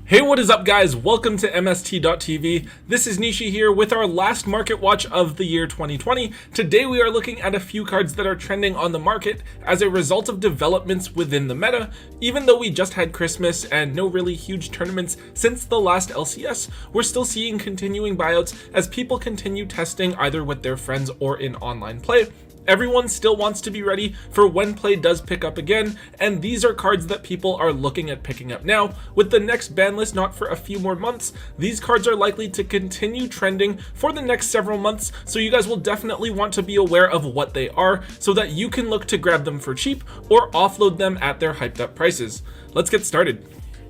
Hey, what is up guys? Welcome to MST.TV. This is Nishi here with our last market watch of the year 2020. Today we are looking at a few cards that are trending on the market as a result of developments within the meta. Even though we just had Christmas and no really huge tournaments since the last LCS, we're still seeing continuing buyouts as people continue testing either with their friends or in online play. Everyone still wants to be ready for when play does pick up again, and these are cards that people are looking at picking up now. With the next ban list not for a few more months, these cards are likely to continue trending for the next several months, so you guys will definitely want to be aware of what they are so that you can look to grab them for cheap or offload them at their hyped up prices. Let's get started.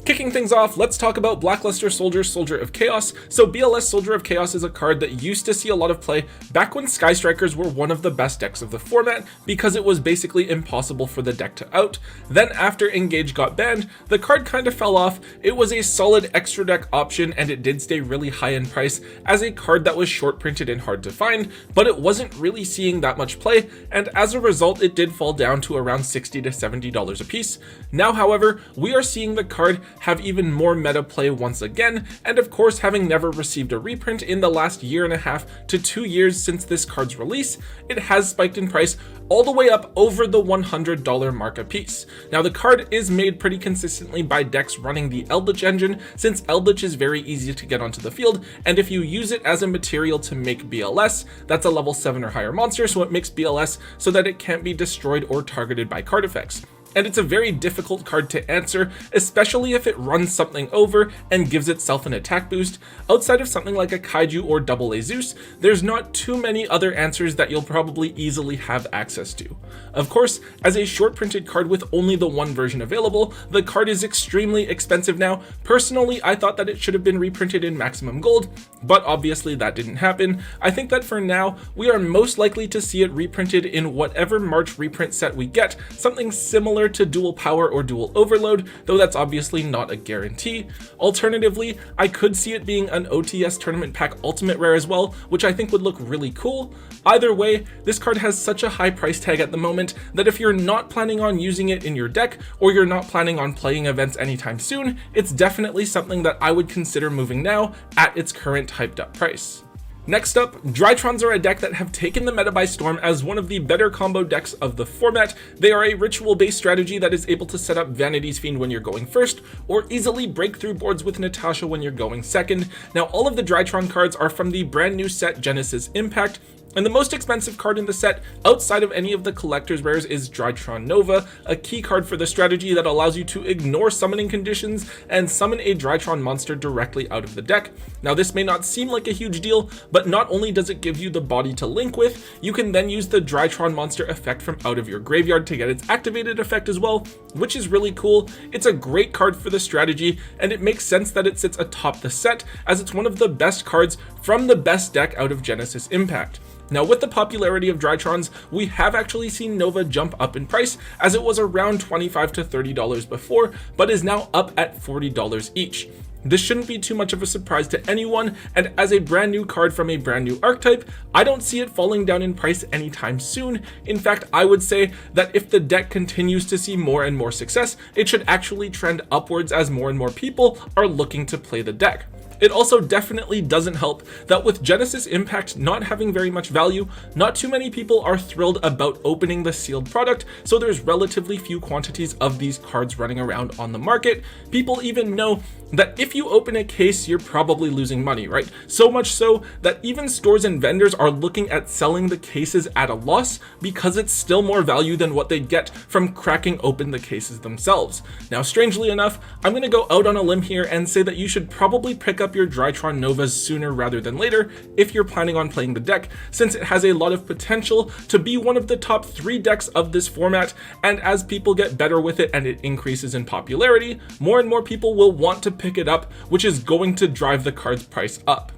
Kicking things off, let's talk about Blackluster Soldier, Soldier of Chaos. So BLS Soldier of Chaos is a card that used to see a lot of play back when Sky Strikers were one of the best decks of the format because it was basically impossible for the deck to out. Then after Engage got banned, the card kind of fell off. It was a solid extra deck option and it did stay really high in price as a card that was short printed and hard to find, but it wasn't really seeing that much play, and as a result it did fall down to around $60 to $70 a piece. Now however, we are seeing the card have even more meta play once again, and of course having never received a reprint in the last year and a half to 2 years since this card's release, it has spiked in price all the way up over the $100 mark a piece. Now the card is made pretty consistently by decks running the Eldritch engine, since Eldritch is very easy to get onto the field, and if you use it as a material to make BLS, that's a level 7 or higher monster, so it makes BLS so that it can't be destroyed or targeted by card effects. And it's a very difficult card to answer, especially if it runs something over and gives itself an attack boost. Outside of something like a Kaiju or Double A Zeus, there's not too many other answers that you'll probably easily have access to. Of course, as a short printed card with only the one version available, the card is extremely expensive now. Personally, I thought that it should have been reprinted in maximum gold, but obviously that didn't happen. I think that for now, we are most likely to see it reprinted in whatever March reprint set we get, something similar to Dual Power or Dual Overload, though that's obviously not a guarantee. Alternatively, I could see it being an OTS Tournament Pack Ultimate Rare as well, which I think would look really cool. Either way, this card has such a high price tag at the moment that if you're not planning on using it in your deck, or you're not planning on playing events anytime soon, it's definitely something that I would consider moving now at its current hyped up price. Next up, Drytrons are a deck that have taken the meta by storm as one of the better combo decks of the format. They are a ritual-based strategy that is able to set up Vanity's Fiend when you're going first, or easily break through boards with Natasha when you're going second. Now, all of the Drytron cards are from the brand new set Genesis Impact, and the most expensive card in the set, outside of any of the collector's rares, is Drytron Nova, a key card for the strategy that allows you to ignore summoning conditions and summon a Drytron monster directly out of the deck. Now this may not seem like a huge deal, but not only does it give you the body to link with, you can then use the Drytron monster effect from out of your graveyard to get its activated effect as well, which is really cool. It's a great card for the strategy, and it makes sense that it sits atop the set, as it's one of the best cards from the best deck out of Genesis Impact. Now with the popularity of Drytrons, we have actually seen Nova jump up in price, as it was around $25 to $30 before, but is now up at $40 each. This shouldn't be too much of a surprise to anyone, and as a brand new card from a brand new archetype, I don't see it falling down in price anytime soon. In fact, I would say that if the deck continues to see more and more success, it should actually trend upwards as more and more people are looking to play the deck. It also definitely doesn't help that with Genesis Impact not having very much value, not too many people are thrilled about opening the sealed product, so there's relatively few quantities of these cards running around on the market. People even know that if you open a case, you're probably losing money, right? So much so that even stores and vendors are looking at selling the cases at a loss because it's still more value than what they get from cracking open the cases themselves. Now, strangely enough, I'm going to go out on a limb here and say that you should probably pick up your Drytron Novas sooner rather than later if you're planning on playing the deck, since it has a lot of potential to be one of the top 3 decks of this format, and as people get better with it and it increases in popularity, more and more people will want to pick it up, which is going to drive the card's price up.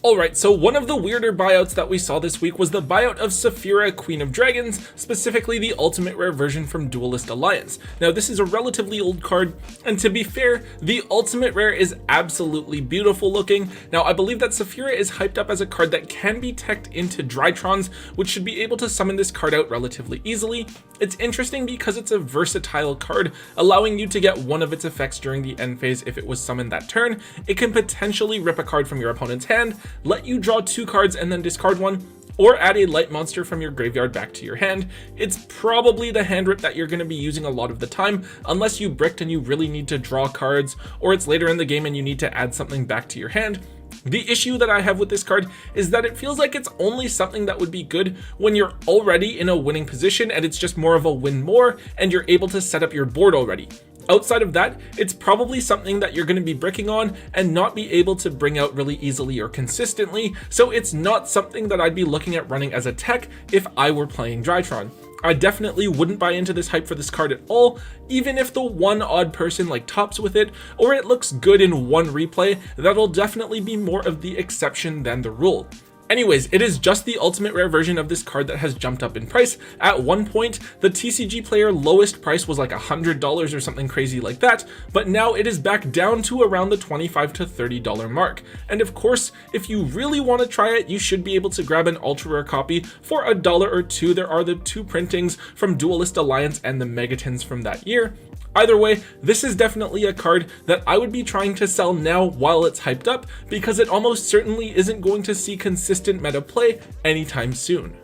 Alright, so one of the weirder buyouts that we saw this week was the buyout of Sapphira, Queen of Dragons, specifically the ultimate rare version from Duelist Alliance. Now this is a relatively old card, and to be fair, the ultimate rare is absolutely beautiful looking. Now I believe that Sapphira is hyped up as a card that can be teched into Drytrons, which should be able to summon this card out relatively easily. It's interesting because it's a versatile card, allowing you to get one of its effects during the end phase if it was summoned that turn. It can potentially rip a card from your opponent's hand, let you draw 2 cards and then discard one, or add a light monster from your graveyard back to your hand. It's probably the hand rip that you're going to be using a lot of the time, unless you bricked and you really need to draw cards, or it's later in the game and you need to add something back to your hand. The issue that I have with this card is that it feels like it's only something that would be good when you're already in a winning position and it's just more of a win more and you're able to set up your board already. Outside of that, it's probably something that you're going to be bricking on and not be able to bring out really easily or consistently, so it's not something that I'd be looking at running as a tech if I were playing Drytron. I definitely wouldn't buy into this hype for this card at all, even if the one odd person like tops with it, or it looks good in one replay. That'll definitely be more of the exception than the rule. Anyways, it is just the ultimate rare version of this card that has jumped up in price. At one point, the TCG player lowest price was like $100 or something crazy like that, but now it is back down to around the $25 to $30 mark. And of course, if you really want to try it, you should be able to grab an ultra rare copy for $1 or $2. There are the 2 printings from Duelist Alliance and the Megatons from that year. Either way, this is definitely a card that I would be trying to sell now while it's hyped up, because it almost certainly isn't going to see consistent meta play anytime soon.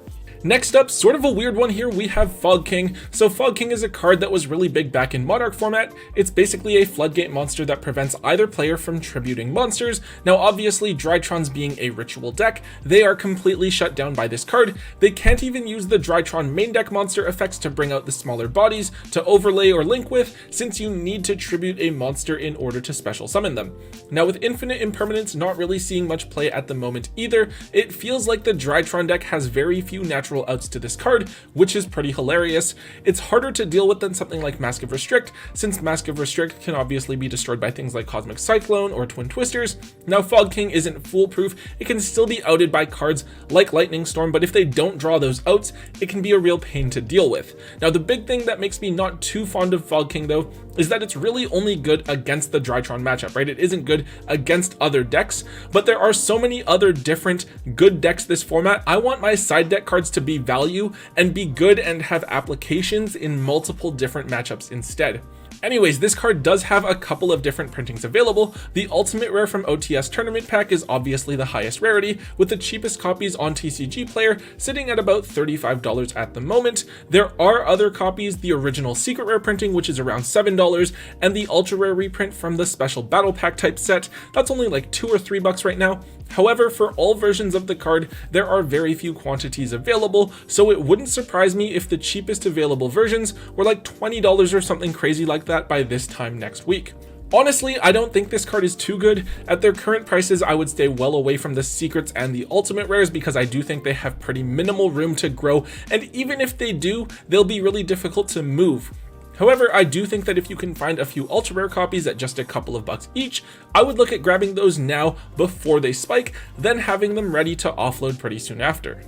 Next up, sort of a weird one here, we have Fog King. So Fog King is a card that was really big back in Monarch format. It's basically a floodgate monster that prevents either player from tributing monsters. Now obviously, Drytrons being a ritual deck, they are completely shut down by this card. They can't even use the Drytron main deck monster effects to bring out the smaller bodies to overlay or link with, since you need to tribute a monster in order to special summon them. Now with Infinite Impermanence not really seeing much play at the moment either, it feels like the Drytron deck has very few natural outs to this card, which is pretty hilarious. It's harder to deal with than something like Mask of Restrict, since Mask of Restrict can obviously be destroyed by things like Cosmic Cyclone or Twin Twisters. Now Fog King isn't foolproof, it can still be outed by cards like Lightning Storm, but if they don't draw those outs, it can be a real pain to deal with. Now the big thing that makes me not too fond of Fog King though, is that it's really only good against the Drytron matchup, right? It isn't good against other decks, but there are so many other different good decks this format. I want my side deck cards to be value and be good and have applications in multiple different matchups instead. Anyways, this card does have a couple of different printings available. The ultimate rare from OTS Tournament Pack is obviously the highest rarity, with the cheapest copies on TCG Player sitting at about $35 at the moment. There are other copies, the original secret rare printing, which is around $7, and the ultra rare reprint from the special battle pack type set. That's only like $2 or $3 right now. However, for all versions of the card, there are very few quantities available, so it wouldn't surprise me if the cheapest available versions were like $20 or something crazy like that by this time next week. Honestly, I don't think this card is too good. At their current prices, I would stay well away from the secrets and the ultimate rares, because I do think they have pretty minimal room to grow, and even if they do, they'll be really difficult to move. However, I do think that if you can find a few ultra rare copies at just a couple of bucks each, I would look at grabbing those now before they spike, then having them ready to offload pretty soon after.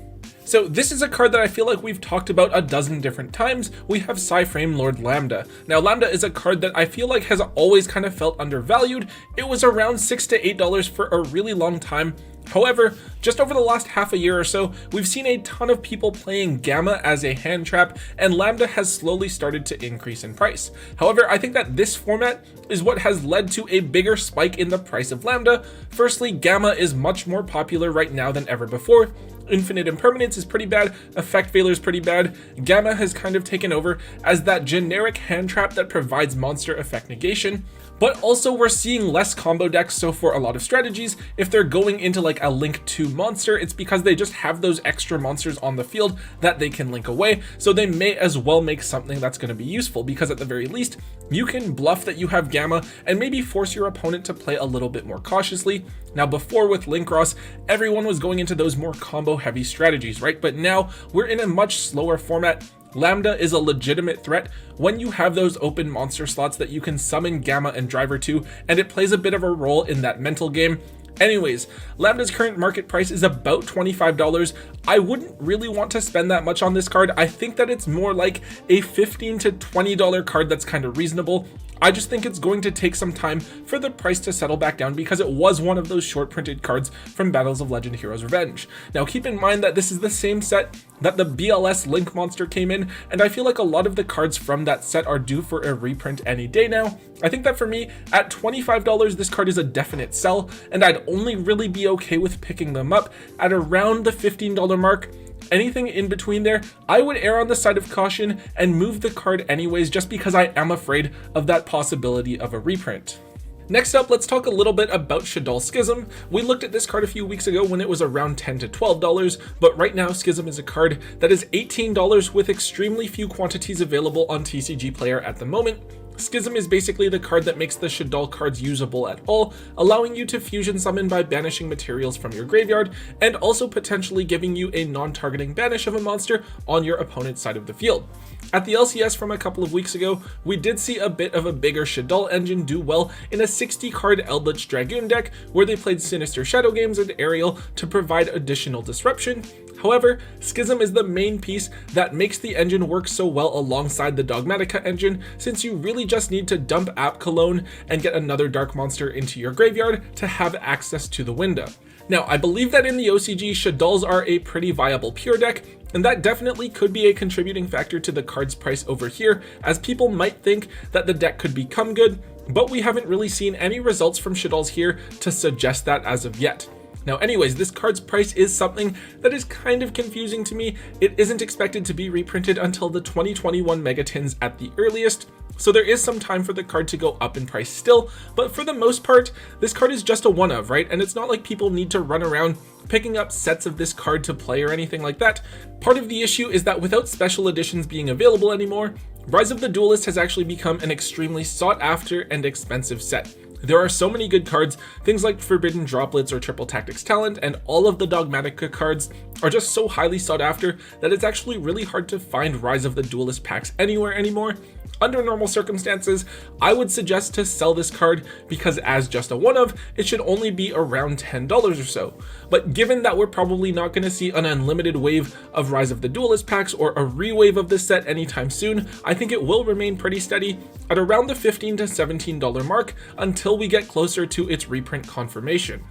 So this is a card that I feel like we've talked about a dozen different times. We have Cyframe Lord Lambda. Now Lambda is a card that I feel like has always kind of felt undervalued. It was around $6 to $8 for a really long time. However, just over the last half a year or so, we've seen a ton of people playing Gamma as a hand trap, and Lambda has slowly started to increase in price. However, I think that this format is what has led to a bigger spike in the price of Lambda. Firstly, Gamma is much more popular right now than ever before. Infinite Impermanence is pretty bad, Effect Veiler is pretty bad. Gamma has kind of taken over as that generic hand trap that provides monster effect negation. But also we're seeing less combo decks, so for a lot of strategies, if they're going into like a link to monster, it's because they just have those extra monsters on the field that they can link away, so they may as well make something that's going to be useful, because at the very least, you can bluff that you have Gamma and maybe force your opponent to play a little bit more cautiously. Now before with Linkross, everyone was going into those more combo heavy strategies, right? But now we're in a much slower format. Lambda is a legitimate threat when you have those open monster slots that you can summon Gamma and Driver to, and it plays a bit of a role in that mental game. Anyways, Lambda's current market price is about $25. I wouldn't really want to spend that much on this card. I think that it's more like a $15 to $20 card that's kind of reasonable. I just think it's going to take some time for the price to settle back down because it was one of those short printed cards from Battles of Legend Heroes Revenge. Now keep in mind that this is the same set that the BLS Link monster came in, and I feel like a lot of the cards from that set are due for a reprint any day now. I think that for me, at $25, this card is a definite sell, and I'd only really be okay with picking them up at around the $15 mark. Anything in between there, I would err on the side of caution and move the card anyways, just because I am afraid of that possibility of a reprint. Next up, let's talk a little bit about Shaddoll Schism. We looked at this card a few weeks ago when it was around $10 to $12, but right now Schism is a card that is $18 with extremely few quantities available on TCG Player at the moment. Schism is basically the card that makes the Shaddoll cards usable at all, allowing you to fusion summon by banishing materials from your graveyard, and also potentially giving you a non-targeting banish of a monster on your opponent's side of the field. At the LCS from a couple of weeks ago, we did see a bit of a bigger Shaddoll engine do well in a 60-card Eldritch Dragoon deck, where they played Sinister Shadow Games and Aerial to provide additional disruption. However, Schism is the main piece that makes the engine work so well alongside the Dogmatica engine, since you really just need to dump App Cologne and get another dark monster into your graveyard to have access to the window. Now, I believe that in the OCG, Shaddolls are a pretty viable pure deck, and that definitely could be a contributing factor to the card's price over here, as people might think that the deck could become good, but we haven't really seen any results from Shaddolls here to suggest that as of yet. Now anyways, this card's price is something that is kind of confusing to me. It isn't expected to be reprinted until the 2021 Megatins at the earliest, so there is some time for the card to go up in price still, but for the most part, this card is just a one-of, right? And it's not like people need to run around picking up sets of this card to play or anything like that. Part of the issue is that without special editions being available anymore, Rise of the Duelist has actually become an extremely sought after and expensive set. There are so many good cards, things like Forbidden Droplets or Triple Tactics Talent, and all of the Dogmatica cards are just so highly sought after that it's actually really hard to find Rise of the Duelist packs anywhere anymore. Under normal circumstances, I would suggest to sell this card because as just a one-of, it should only be around $10 or so. But given that we're probably not going to see an unlimited wave of Rise of the Duelist packs or a re-wave of this set anytime soon, I think it will remain pretty steady at around the $15 to $17 mark until we get closer to its reprint confirmation.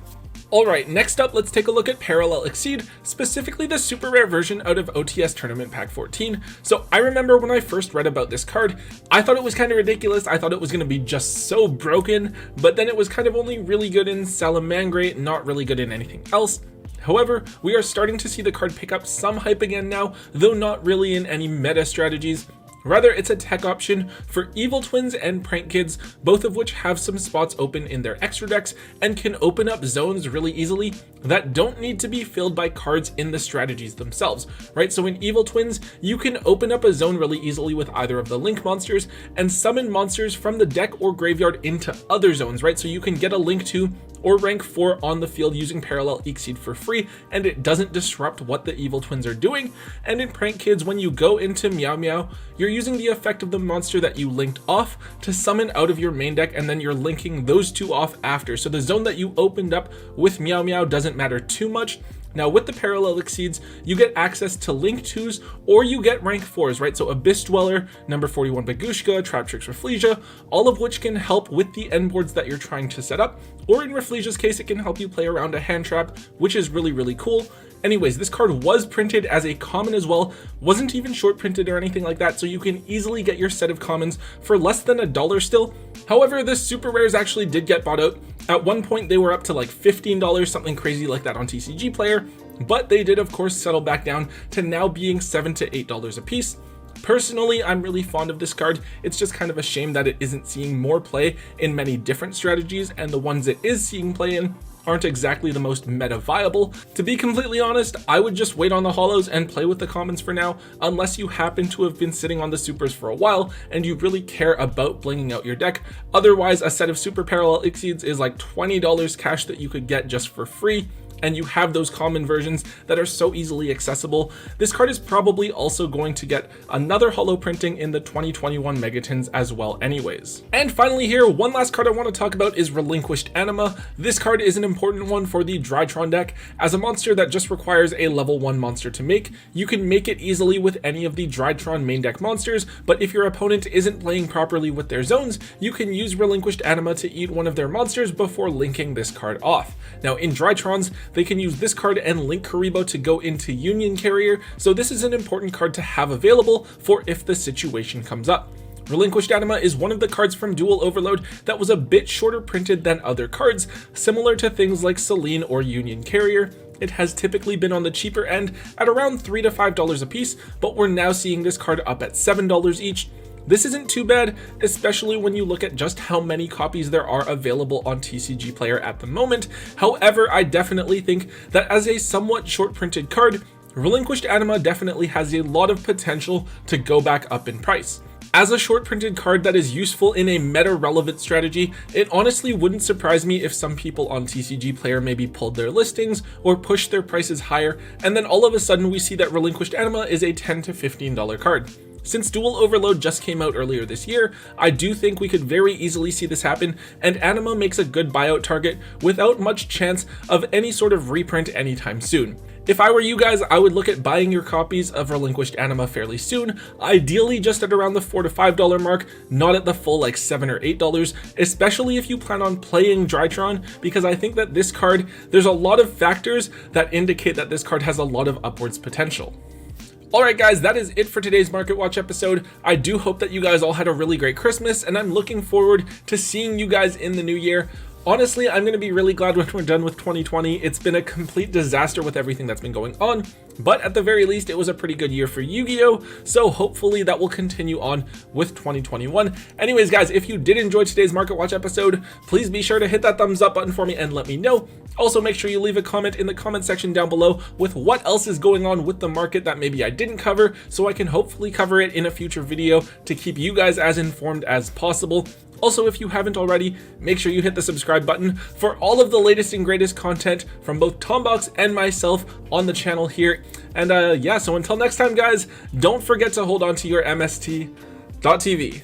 Alright, next up, let's take a look at Parallel Exceed, specifically the super rare version out of OTS Tournament Pack 14. So I remember when I first read about this card, I thought it was kind of ridiculous. I thought it was going to be just so broken, but then it was kind of only really good in Salamangreat, not really good in anything else. However, we are starting to see the card pick up some hype again now, though not really in any meta strategies. Rather, it's a tech option for Evil Twins and Prank Kids, both of which have some spots open in their extra decks and can open up zones really easily that don't need to be filled by cards in the strategies themselves, right? So in Evil Twins, you can open up a zone really easily with either of the Link monsters and summon monsters from the deck or graveyard into other zones, right? So you can get a Link 2 or rank 4 on the field using Parallel Exceed for free, and it doesn't disrupt what the Evil Twins are doing. And in Prank Kids, when you go into Meow Meow, you're using the effect of the monster that you linked off to summon out of your main deck, and then you're linking those two off after. So the zone that you opened up with Meow Meow doesn't matter too much. Now with the Parallel Exceeds, you get access to Link 2s or you get rank 4s, right? So Abyss Dweller, number 41 Bagushka, Traptrix Rafflesia, all of which can help with the end boards that you're trying to set up. Or in Rafflesia's case, it can help you play around a hand trap, which is really, really cool. Anyways, this card was printed as a common as well, wasn't even short printed or anything like that, so you can easily get your set of commons for less than $1 still. However, the super rares actually did get bought out. At one point they were up to like $15, something crazy like that on TCG Player, but they did of course settle back down to now being $7 to $8 a piece. Personally, I'm really fond of this card. It's just kind of a shame that it isn't seeing more play in many different strategies, and the ones it is seeing play in aren't exactly the most meta viable. To be completely honest, I would just wait on the holos and play with the commons for now, unless you happen to have been sitting on the supers for a while and you really care about blinging out your deck. Otherwise, a set of super Parallel Exceeds is like $20 cash that you could get just for free. and you have those common versions that are so easily accessible, this card is probably also going to get another holo printing in the 2021 Megatins as well anyways. And finally here, one last card I want to talk about is Relinquished Anima. This card is an important one for the Drytron deck. As a monster that just requires a level 1 monster to make, you can make it easily with any of the Drytron main deck monsters, but if your opponent isn't playing properly with their zones, you can use Relinquished Anima to eat one of their monsters before linking this card off. Now in Drytrons, they can use this card and link Karibo to go into Union Carrier, so this is an important card to have available for if the situation comes up. Relinquished Anima is one of the cards from Dual Overload that was a bit shorter printed than other cards, similar to things like Selene or Union Carrier. It has typically been on the cheaper end at around $3 to $5 a piece, but we're now seeing this card up at $7 each. This isn't too bad, especially when you look at just how many copies there are available on TCG Player at the moment. However, I definitely think that as a somewhat short printed card, Relinquished Anima definitely has a lot of potential to go back up in price. As a short printed card that is useful in a meta relevant strategy, it honestly wouldn't surprise me if some people on TCG Player maybe pulled their listings or pushed their prices higher, and then all of a sudden we see that Relinquished Anima is a $10 to $15 card. Since Dual Overload just came out earlier this year, I do think we could very easily see this happen, and Anima makes a good buyout target without much chance of any sort of reprint anytime soon. If I were you guys, I would look at buying your copies of Relinquished Anima fairly soon, ideally just at around the $4 to $5 mark, not at the full like $7 or $8, especially if you plan on playing Drytron, because I think that this card, there's a lot of factors that indicate that this card has a lot of upwards potential. Alright guys, that is it for today's Market Watch episode. I do hope that you guys all had a really great Christmas, and I'm looking forward to seeing you guys in the new year. Honestly, I'm going to be really glad when we're done with 2020. It's been a complete disaster with everything that's been going on, but at the very least, it was a pretty good year for Yu-Gi-Oh! So hopefully that will continue on with 2021. Anyways, guys, if you did enjoy today's Market Watch episode, please be sure to hit that thumbs up button for me and let me know. Also, make sure you leave a comment in the comment section down below with what else is going on with the market that maybe I didn't cover, so I can hopefully cover it in a future video to keep you guys as informed as possible. Also, if you haven't already, make sure you hit the subscribe button for all of the latest and greatest content from both Tombox and myself on the channel here. And yeah, so until next time, guys, don't forget to hold on to your MST.TV.